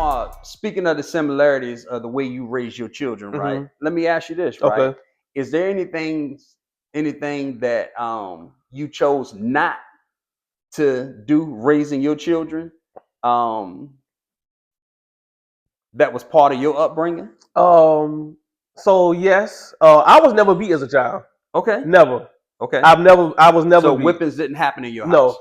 Lamar, speaking of the similarities of the way you raise your children, right? Mhm. Let me ask you this, right? Okay. Is there anything that you chose not to do raising your children um that was part of your upbringing? So yes, I was never beat as a child. Okay. Never. Okay. I was never So beat. whippings didn't happen in your No. house.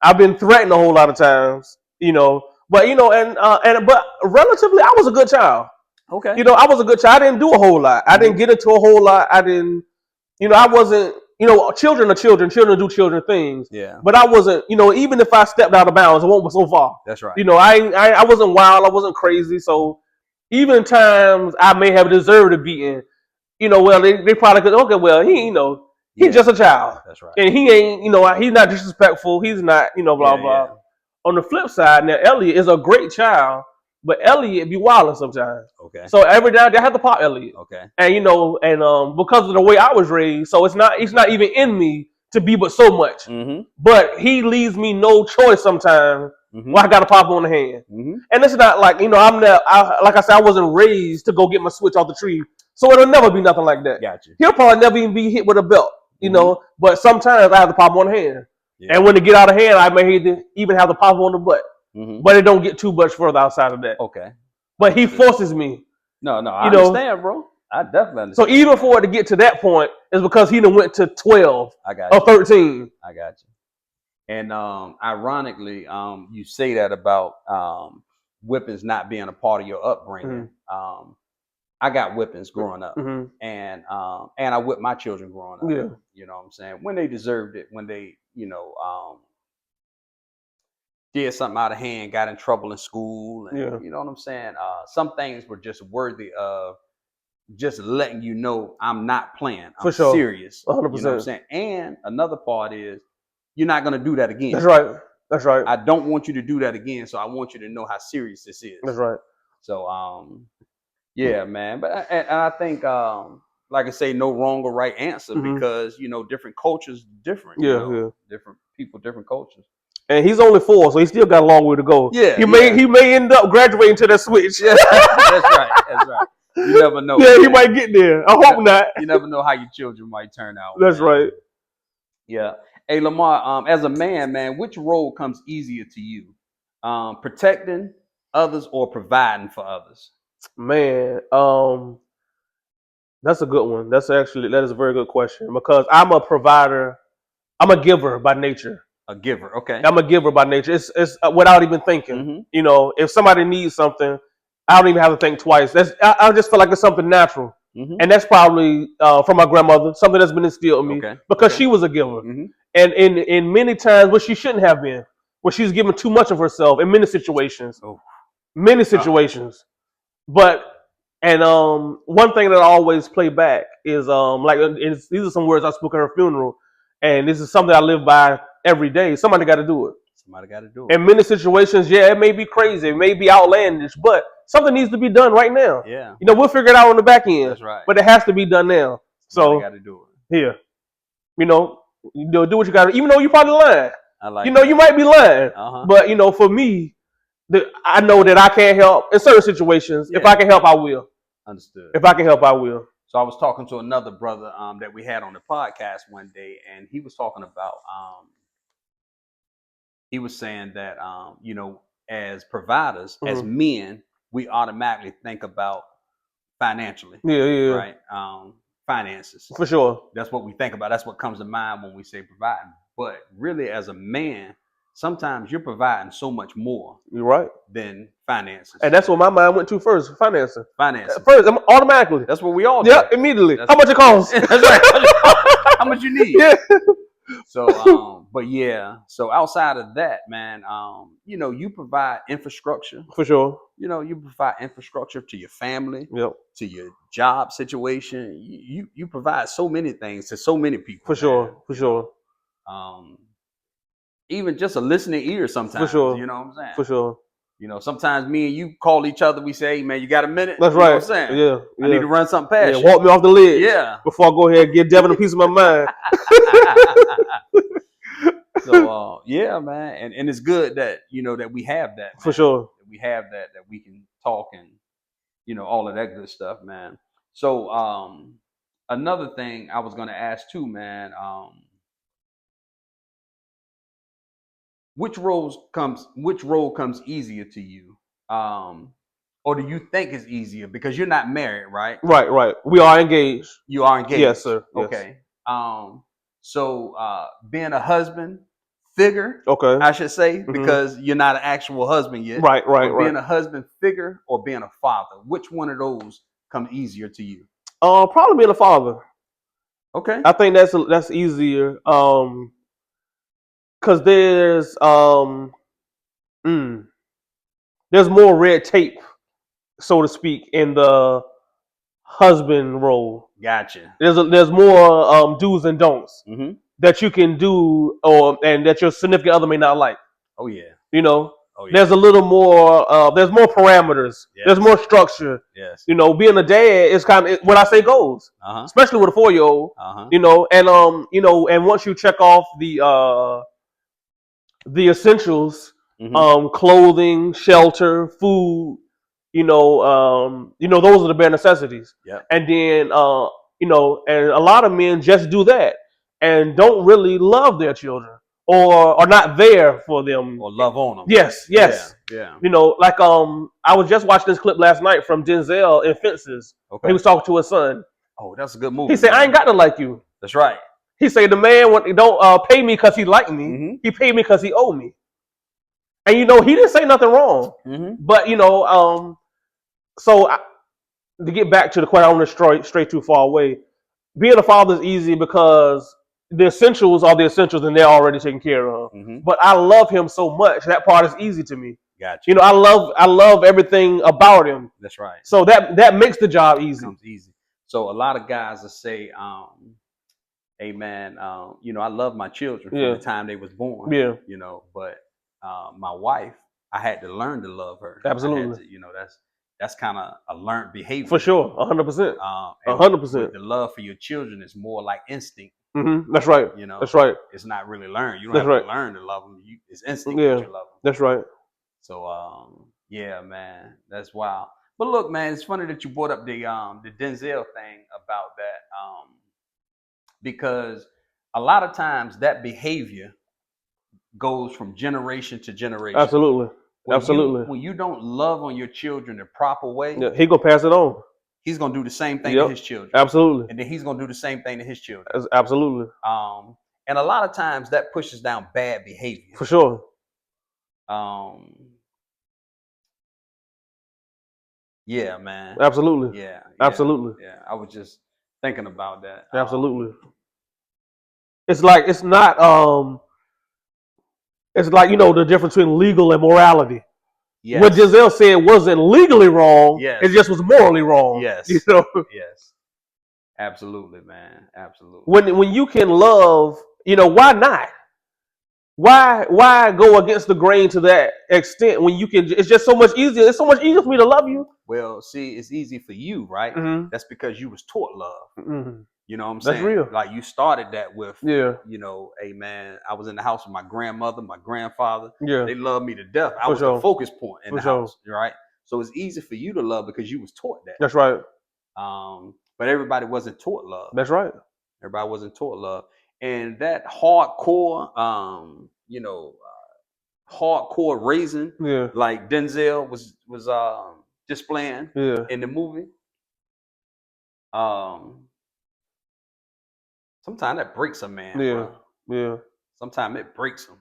I've been threatened a whole lot of times, but but relatively I was a good child. Okay. I was a good child. I didn't do a whole lot. I didn't get into a whole lot. I didn't, I wasn't, children are children. Children do children things. Yeah. But I wasn't, even if I stepped out of bounds, it won't go so far. That's right. I wasn't wild. I wasn't crazy. So even times I may have deserved a beating, well, they probably could, okay, well, he's just a child. That's right. And he ain't, he's not disrespectful. He's not, blah, blah. Yeah. On the flip side, now, Elliot is a great child, but Elliot be wilding sometimes. Okay. So every now and then I have to pop Elliot. Okay. And, because of the way I was raised, so it's not even in me to be but so much. Mm-hmm. But he leaves me no choice sometimes. Well, I got to pop him on the hand. And it's not like, like I said, I wasn't raised to go get my switch off the tree. So it'll never be nothing like that. Gotcha. He'll probably never even be hit with a belt, but sometimes I have to pop him on the hand. Yeah. And when it get out of hand, I may even have to pop him on the butt. But it don't get too much further outside of that. Okay. But he forces me. No, I understand, bro. I definitely understand. So even for it to get to that point is because he done went to 12 or 13. I got you. And ironically, you say that about whippings not being a part of your upbringing. I got whippings growing up, and I whipped my children growing up. Yeah. You know what I'm saying? When they deserved it, when they, did something out of hand, got in trouble in school, and you know what I'm saying? Some things were just worthy of just letting you know I'm not playing. I'm serious. 100%. You know what I'm saying? And another part is you're not gonna do that again. That's right. That's right. I don't want you to do that again, so I want you to know how serious this is. That's right. So yeah, man. But I think like I say, no wrong or right answer because different cultures different. Yeah. Different people, different cultures. And he's only 4, so he still got a long way to go. Yeah, he may end up graduating to that switch. Yeah, that's right. That's right. You never know. Yeah, he might get there. I hope not. You never know how your children might turn out. That's right. Yeah. Hey, Lamar, as a man, which role comes easier to you? Protecting others or providing for others? Man, that's a good one. That is a very good question because I'm a provider. I'm a giver by nature. A giver, okay. I'm a giver by nature. It's without even thinking. If somebody needs something, I don't even have to think twice. I just feel like it's something natural, and that's probably from my grandmother, something that's been instilled in me because she was a giver, and in many times where she shouldn't have been, where she's giving too much of herself in many situations, But one thing that I always play back is these are some words I spoke at her funeral, and this is something I live by every day. Somebody got to do it. Somebody got to do it. In many situations, it may be crazy, it may be outlandish, but something needs to be done right now. Yeah. We'll figure it out on the back end. That's right. But it has to be done now. Somebody got to do it. Here, do what you got to. Even though you probably lying. I like. You might be lying. But for me, I know that I can't help in certain situations. Yeah. If I can help, I will. Understood. If I can help, I will. So I was talking to another brother that we had on the podcast one day, and he was talking about he was saying that as providers, as men, we automatically think about financially. Yeah. Right. Finances. For sure. That's what we think about. That's what comes to mind when we say providing. But really, as a man, sometimes you're providing so much more. You're right. Than finances. And that's what my mind went to first, financing. Finances. First, automatically. That's what we all do. Yeah, immediately. How much it costs? That's right. How much you need. Yeah. So, but yeah. So outside of that, man, you provide infrastructure. For sure. You provide infrastructure to your family. Yep. To your job situation. You provide so many things to so many people. For sure. For sure. Even just a listening ear sometimes. For sure. You know what I'm saying? For sure. Sometimes me and you call each other. We say, hey, man, you got a minute? That's right. You know what I'm saying? Yeah. I need to run something past you. Walk me off the ledge. Yeah. Before I go ahead and give Devin a piece of my mind. So, yeah, man. And it's good that, that we have that. Man. For sure. That we have that we can talk and all of that good stuff, man. So another thing I was gonna ask too, man. Which role comes easier to you? Or do you think it's easier because you're not married, right? Right. We are engaged. You are engaged. Yes, sir. Yes. Okay. So being a husband figure, okay, I should say, because you're not an actual husband yet. Right. But being a husband figure or being a father, which one of those comes easier to you? Probably being a father. Okay. I think that's easier. Because there's more red tape, so to speak, in the husband role. Gotcha. There's more do's and don'ts that you can do, and that your significant other may not like. Oh yeah. Oh, yeah. There's a little more. There's more parameters. Yes. There's more structure. Yes. Being a dad is kind of what I say goes, especially with a 4-year-old. And once you check off the essentials, clothing, shelter, food, those are the bare necessities. Yeah. And then and a lot of men just do that and don't really love their children or are not there for them or love on them. Yes. Yeah. Like I was just watching this clip last night from Denzel in Fences. Okay. He was talking to his son. Oh, that's a good movie. He said, "I ain't got to like you." That's right. He said, "The man don't pay me because he like me. He paid me because he owe me." And he didn't say nothing wrong. But to get back to the question, I want to stray too far away. Being a father is easy because the essentials are the essentials and they're already taken care of. But I love him so much that part is easy to me. Gotcha. I love everything about him. That's right. So that makes the job easy. It becomes easy. So a lot of guys will say, "Hey man, I love my children from the time they was born. Yeah. But my wife, I had to learn to love her. Absolutely. That's kind of a learned behavior. For sure, 100%. 100%. The love for your children is more like instinct. That's right. That's right. It's not really learned. You don't have to learn to love them. It's instinct that you love them. That's right. So yeah, man, that's wild. But look, man, it's funny that you brought up the Denzel thing about that, because a lot of times that behavior goes from generation to generation. Absolutely. Absolutely. When you don't love on your children the proper way, he gonna pass it on. He's gonna do the same thing to his children. Absolutely. And then he's gonna do the same thing to his children. Absolutely. And a lot of times that pushes down bad behavior. For sure. Yeah, man. Absolutely. Yeah. Absolutely. Yeah. I was just thinking about that. Absolutely. It's like it's not it's like the difference between legal and morality. Yes. What Giselle said wasn't legally wrong. Yes. It just was morally wrong. Yes. Yes. Absolutely, man. Absolutely. When you can love, why not? Why go against the grain to that extent when you can? It's just so much easier. It's so much easier for me to love you. Well, see, it's easy for you, right? That's because you was taught love. You know what I'm saying? That's real. Like you started that with, hey man, I was in the house with my grandmother, my grandfather. Yeah. They loved me to death. I was the focus point in the house, right? So it's easy for you to love because you was taught that. That's right. But everybody wasn't taught love. That's right. Everybody wasn't taught love. And that hardcore, hardcore raising, like Denzel was displaying in the movie. Sometimes that breaks a man. Yeah. Bro. Yeah. Sometimes it breaks him.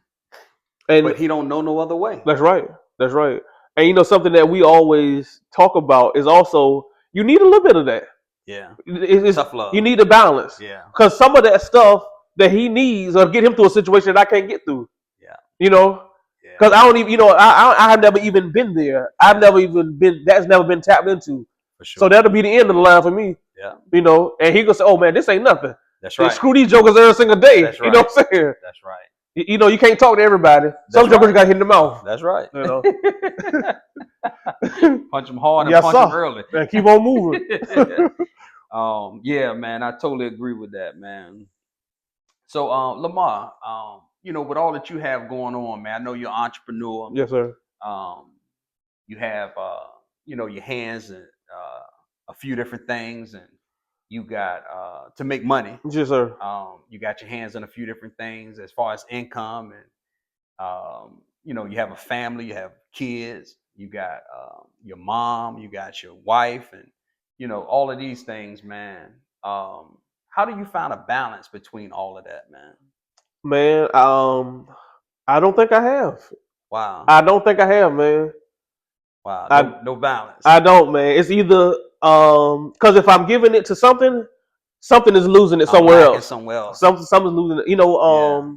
But he don't know no other way. That's right. That's right. And something that we always talk about is also you need a little bit of that. Yeah. It's tough love. You need a balance. Yeah. Because some of that stuff that he needs or get him through a situation that I can't get through. Yeah. Because I don't even, I have never even been there. I've never even been, that's never been tapped into. For sure. So that'll be the end of the line for me. Yeah. And he gonna say, "Oh man, this ain't nothing." That's right. Screw these jokers every single day. That's right. You know what I'm saying? That's right. You can't talk to everybody. Some jokers got hit in the mouth. That's right. Punch them hard and punch them early. And keep on moving. Yeah, man, I totally agree with that, man. So, Lamar, with all that you have going on, man, I know you're an entrepreneur. Yes, sir. you have your hands in a few different things, and you got to make money. Yes, sir. You got your hands in a few different things as far as income, and you have a family, you have kids, you got your mom, you got your wife, and all of these things, man. How do you find a balance between all of that, man? Man, I don't think I have. Wow, I don't think I have, man. wow, I no balance. I don't, man. It's either because if I'm giving it to something, something is losing it I'm somewhere lacking else. somewhere else. Something's losing it. Yeah.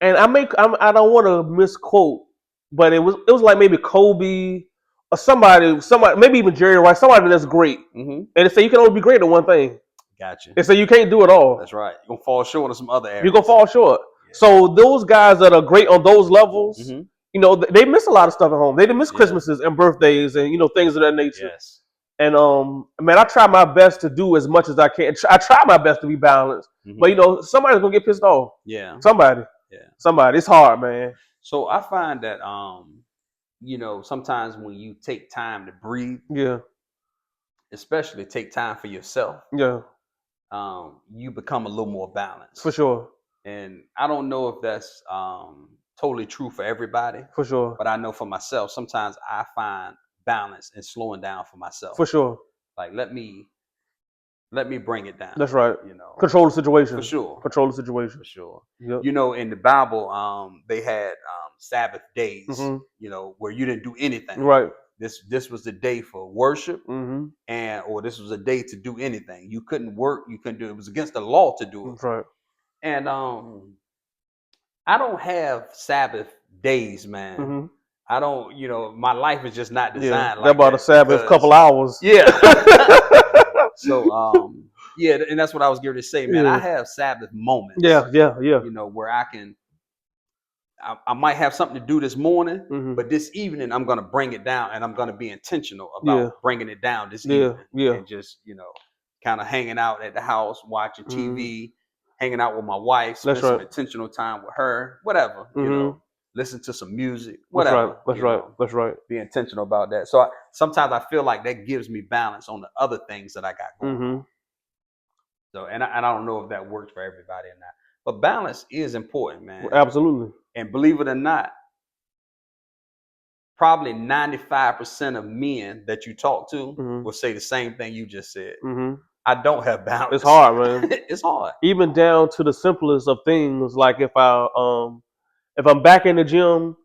And I don't want to misquote, but it was like maybe Kobe or somebody maybe even Jerry Rice, somebody that's great, Mm-hmm. and they say you can only be great at one thing. Gotcha. They say you can't do it all. That's right. You're gonna fall short of some other areas. You're gonna fall short. Yeah. So those guys that are great on those levels, Mm-hmm. they miss a lot of stuff at home. They didn't miss Yeah. Christmases and birthdays and things of that nature. Yes. And man, I try my best to do as much as I can. I try my best to be balanced, Mm-hmm. but somebody's gonna get pissed off. Yeah. Somebody. Yeah. Somebody. It's hard, man. So I find that sometimes when you take time to breathe, Yeah. especially take time for yourself, Yeah. you become a little more balanced. For sure. And I don't know if that's totally true for everybody, For sure. but I know for myself, sometimes I find balance in slowing down for myself. For sure. Like let me bring it down. That's right. Control the situation. For sure. Control the situation. For sure. Yep. In the Bible, they had Sabbath days, Mm-hmm. where you didn't do anything. Right. This was the day for worship, Mm-hmm. or this was a day to do anything. You couldn't work, you couldn't do it. It was against the law to do it. That's right. And I don't have Sabbath days, man. Mm-hmm. I don't, my life is just not designed like that. About a Sabbath couple hours. Yeah. So yeah, and that's what I was going to say, man. Yeah. I have Sabbath moments. Yeah. Where I might have something to do this morning, but this evening I'm going to bring it down, and I'm going to be intentional about bringing it down this evening. And just, kind of hanging out at the house, watching TV, hanging out with my wife, spend some intentional time with her, whatever, listen to some music, whatever. That's right. Be intentional about that. So sometimes I feel like that gives me balance on the other things that I got going on. So, and I don't know if that works for everybody or not, but balance is important, man. Absolutely. And believe it or not, probably 95% of men that you talk to will say the same thing you just said. I don't have balance. It's hard, man. It's hard. Even down to the simplest of things, like if I'm back in the gym,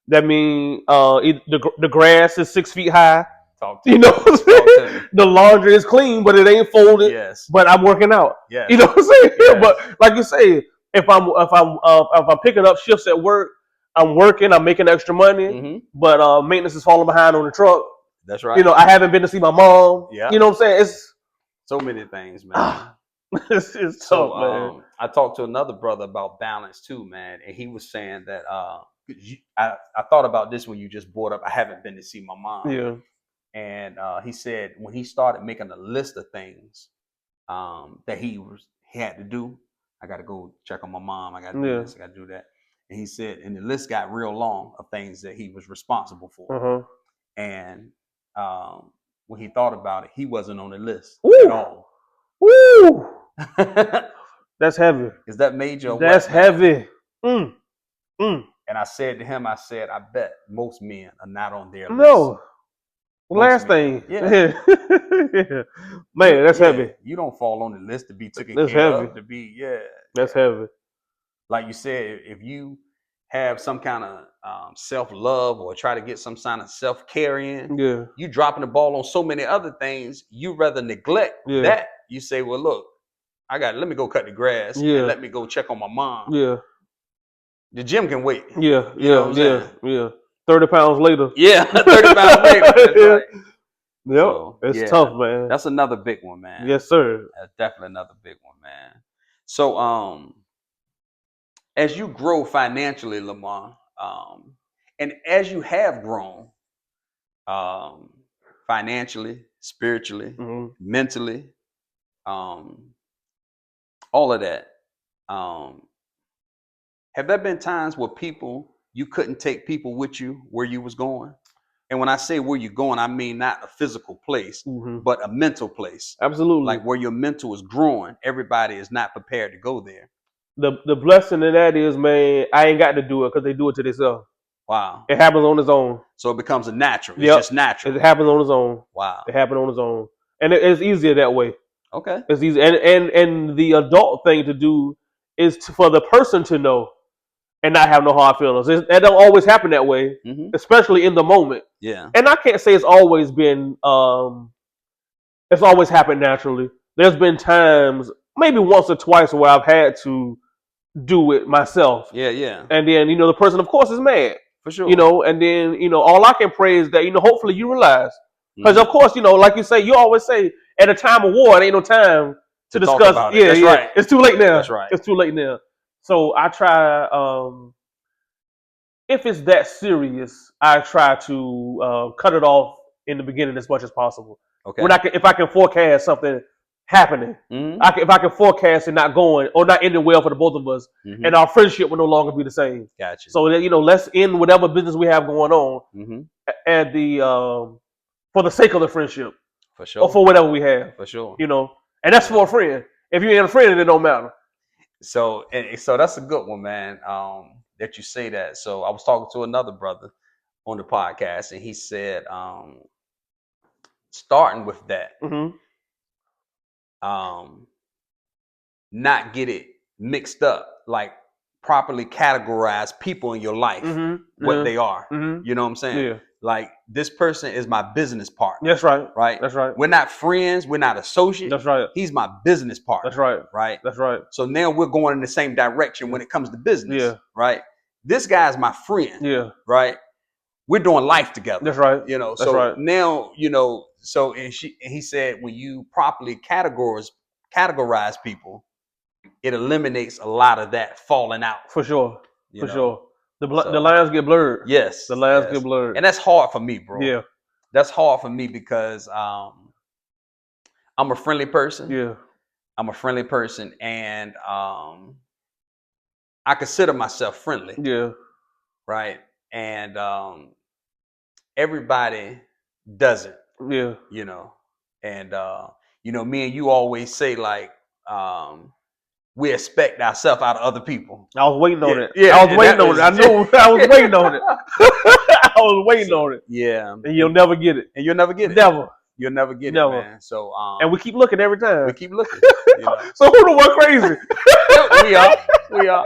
that means the grass is 6 feet high. Talk to me. The laundry is clean, but it ain't folded. Yes. But I'm working out. Yes. You know what I'm saying? Yes. But like you say, if I'm picking up shifts at work, I'm working, I'm making extra money, but maintenance is falling behind on the truck. That's right. I haven't been to see my mom. Yeah. You know what I'm saying? It's so many things, man. it's tough, man. I talked to another brother about balance too, man, and he was saying that I thought about this when you just brought up I haven't been to see my mom. Yeah. And he said when he started making a list of things that he had to do, I got to go check on my mom. I got to do this. I got to do that. And he said, and the list got real long of things that he was responsible for. And when he thought about it, he wasn't on the list at all. Woo! That's heavy. Is that major? That's heavy. And I said to him, I bet most men are not on their list. No. Last thing. Yeah. Man, that's heavy. You don't fall on the list to be taken that's care heavy. of. That's heavy. Like you said, if you have some kind of self-love or try to get some kind of self-care in, you dropping the ball on so many other things, you rather neglect that. You say, well, look, let me go cut the grass and let me go check on my mom. Yeah. The gym can wait. Yeah. 30 pounds later. Yeah, 30 pounds later. That's right. Yep. So, it's tough, man. That's another big one, man. Yes, sir. That's definitely another big one, man. So as you grow financially, Lamar, and as you have grown financially, spiritually, mentally, all of that, have there been times where you couldn't take people with you where you was going? And when I say where you're going, I mean not a physical place, but a mental place. Absolutely. Like where your mental is growing. Everybody is not prepared to go there. The blessing in that is, man, I ain't got to do it because they do it to themselves. Wow. It happens on its own. So it becomes a natural. It's just natural. It happens on its own. Wow. It happens on its own. And it's easier that way. Okay. It's easy. And the adult thing to do is for the person to know and not have no hard feelings. It don't always happen that way, especially in the moment. Yeah. And I can't say it's always been it's always happened naturally. There's been times, maybe once or twice, where I've had to do it myself. Yeah, yeah. And then, the person, of course, is mad. For sure. And then, all I can pray is that, hopefully you realize. Because, of course, like you say, you always say, at a time of war, it ain't no time to discuss. About it. That's right. It's too late now. That's right. It's too late now. So I try, if it's that serious, I try to cut it off in the beginning as much as possible. Okay. If I can forecast something happening, if I can forecast it not going or not ending well for the both of us, and our friendship will no longer be the same. Gotcha. So that, let's end whatever business we have going on at the for the sake of the friendship, for sure, or for whatever we have, for sure. And that's for a friend. If you ain't a friend, it don't matter. So that's a good one, man. That you say that. So I was talking to another brother on the podcast, and he said, starting with that. Not get it mixed up, like properly categorize people in your life, what they are. You know what I'm saying? Yeah. Like, this person is my business partner. That's right. Right? That's right. We're not friends. We're not associates. That's right. He's my business partner. That's right. Right? That's right. So now we're going in the same direction when it comes to business. Yeah. Right? This guy's my friend. Yeah. Right? We're doing life together. That's right. That's so right. Now, so and he said, when you properly categorize people, it eliminates a lot of that falling out. For sure. For sure. The lines get blurred. Yes. The lines get blurred. And that's hard for me, bro. Yeah. That's hard for me because I'm a friendly person. Yeah. I'm a friendly person, and I consider myself friendly. Yeah. Right? And everybody doesn't. Yeah. And me and you always say, like, we expect ourselves out of other people. I was waiting on it. Yeah, I was waiting on it. I knew I was waiting on it. I was waiting on it. Yeah. And you'll never get it. And you'll never get it. Never. You'll never get it, man. So and we keep looking every time. We keep looking. So who the one crazy? We are.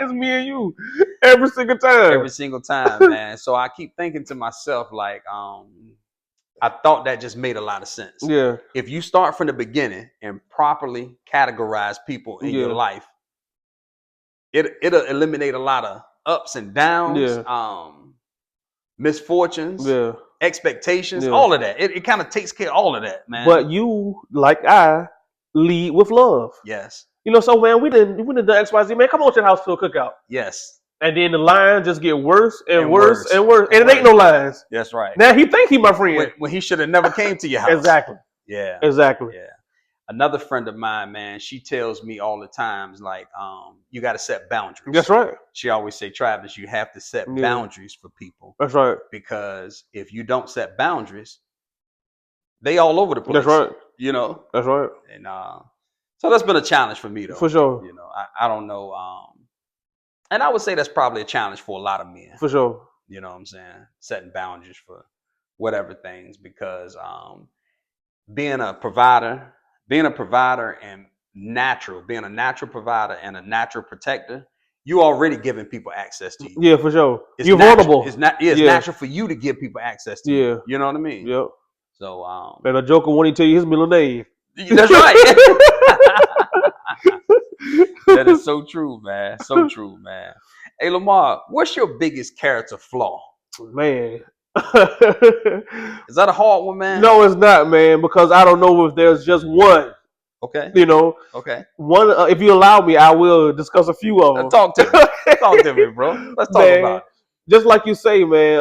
It's me and you. Every single time. Every single time, man. So I keep thinking to myself, like, I thought that just made a lot of sense. Yeah. If you start from the beginning and properly categorize people in your life, it'll eliminate a lot of ups and downs, misfortunes, expectations, all of that. It kind of takes care of all of that, man. But you, like I, lead with love. Yes. So, man, we didn't do XYZ, man. Come on to the house to a cookout. Yes. And then the lines just get worse and worse and worse. And it ain't no lines. That's right. Now he think he my friend. When he should have never came to your house. Exactly. Yeah. Exactly. Yeah. Another friend of mine, man, she tells me all the times, like, you got to set boundaries. That's right. She always say, Travis, you have to set boundaries for people. That's right. Because if you don't set boundaries, they all over the place. That's right. That's right. And so that's been a challenge for me, though. For sure. I don't know. And I would say that's probably a challenge for a lot of men. For sure. You know what I'm saying? Setting boundaries for whatever things, because being a provider and being a natural provider and a natural protector, you already giving people access to you. Yeah, for sure. You're vulnerable. It's natural for you to give people access to you. You know what I mean? Yep. So and a joker won't even tell you his middle name. That's right. That is so true, man. So true, man. Hey, Lamar, what's your biggest character flaw? Man. Is that a hard one, man? No, it's not, man, because I don't know if there's just one. Okay. Okay. One, if you allow me, I will discuss a few of them. Talk to me. Talk to me, bro. Let's talk about it. Just like you say, man,